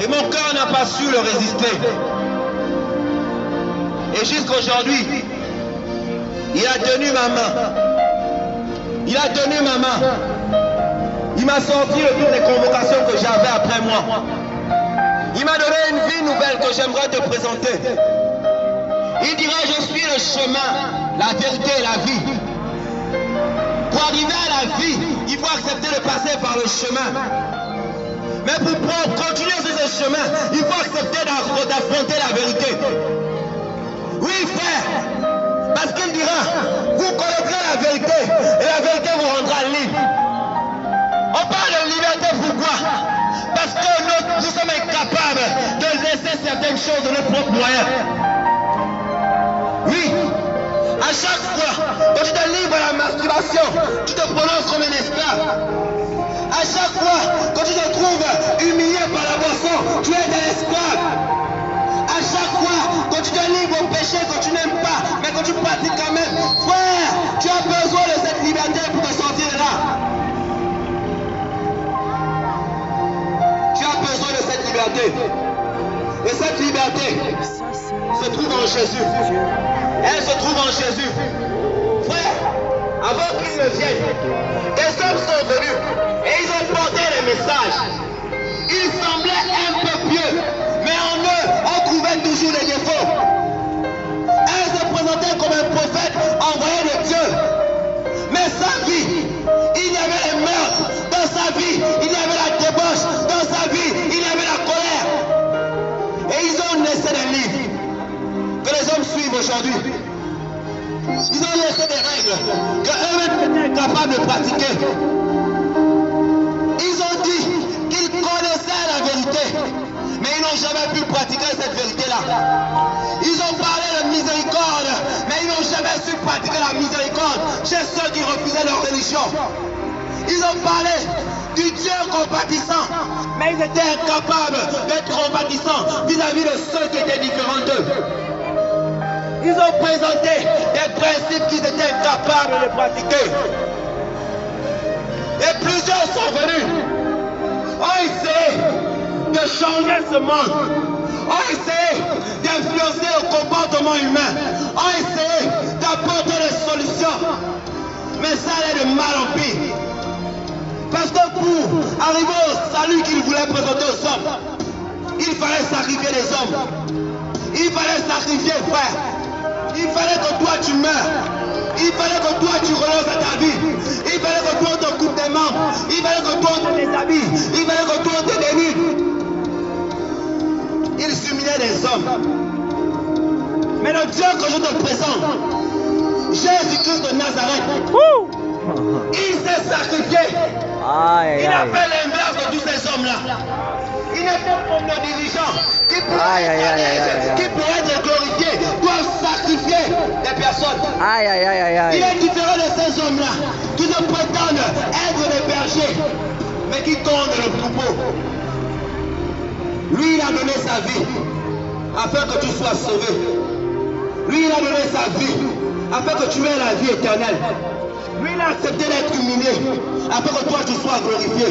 Et mon cœur n'a pas su le résister. Et jusqu'aujourd'hui, il a tenu ma main. Il a tenu ma main. Il m'a sorti de toutes les convocations que j'avais après moi. Il m'a donné une vie nouvelle que j'aimerais te présenter. Il dira, je suis le chemin, la vérité et la vie. Pour arriver à la vie, il faut accepter de passer par le chemin. Mais pour continuer sur ce chemin, il faut accepter d'affronter la vérité. Oui, frère, parce qu'il dira, vous connaîtrez la vérité et la vérité vous rendra libre. On parle de liberté, pourquoi? Parce que nous sommes incapables de laisser certaines choses de nos propres moyens. Oui, à chaque fois que tu te livres à la masturbation, tu te prononces comme un esclave. À chaque fois que tu te trouves humilié par la boisson, tu es un esclave. À chaque fois que tu te livres au péché que tu n'aimes pas, mais que tu pratiques quand même, frère, tu as besoin de cette liberté pour te sortir de là. Tu as besoin de cette liberté. Et cette liberté se trouve en Jésus. Elle se trouve en Jésus. Frère, avant qu'ils ne viennent, des hommes sont venus et ils ont porté les messages. Ils semblaient un peu pieux, mais en eux, on trouvait toujours des défauts. Elle se présentait comme un prophète envoyé de Dieu. Mais sa vie, il y avait les meurtres. Dans sa vie, il y avait la débauche. Dans sa vie, il y avait la colère. Et ils ont laissé des livres que les hommes suivent aujourd'hui. Ils ont laissé des règles qu'eux-mêmes étaient incapables de pratiquer. Ils ont dit qu'ils connaissaient la vérité, mais ils n'ont jamais pu pratiquer cette vérité-là. Ils ont parlé de miséricorde, mais ils n'ont jamais su pratiquer la miséricorde chez ceux qui refusaient leur religion. Ils ont parlé du Dieu compatissant, mais ils étaient incapables d'être compatissants vis-à-vis de ceux qui étaient différents d'eux. Ils ont présenté des principes qu'ils étaient incapables de pratiquer. Et plusieurs sont venus, ont essayé de changer ce monde, ont essayé d'influencer le comportement humain, ont essayé d'apporter des solutions. Mais ça allait de mal en pire. Parce que pour arriver au salut qu'il voulait présenter aux hommes, il fallait sacrifier les hommes. Il fallait sacrifier, frère. Il fallait que toi tu meurs. Il fallait que toi tu renonces à ta vie. Il fallait que toi on te coupe des membres. Il fallait que toi on te déshabille. Il fallait que toi on te dénigre. Ils humiliaient les hommes. Mais le Dieu que je te présente, Jésus-Christ de Nazareth, il s'est sacrifié. Il a fait l'inverse de tous ces hommes-là. Il n'est pas comme nos dirigeants qui pourraient être glorifiés, doivent sacrifier des personnes. Il est différent de ces hommes-là qui se prétendent être des bergers, mais qui tondent le troupeau. Lui, il a donné sa vie afin que tu sois sauvé. Lui, il a donné sa vie afin que tu aies la vie éternelle. Lui, il a accepté d'être humilié afin que toi tu sois glorifié.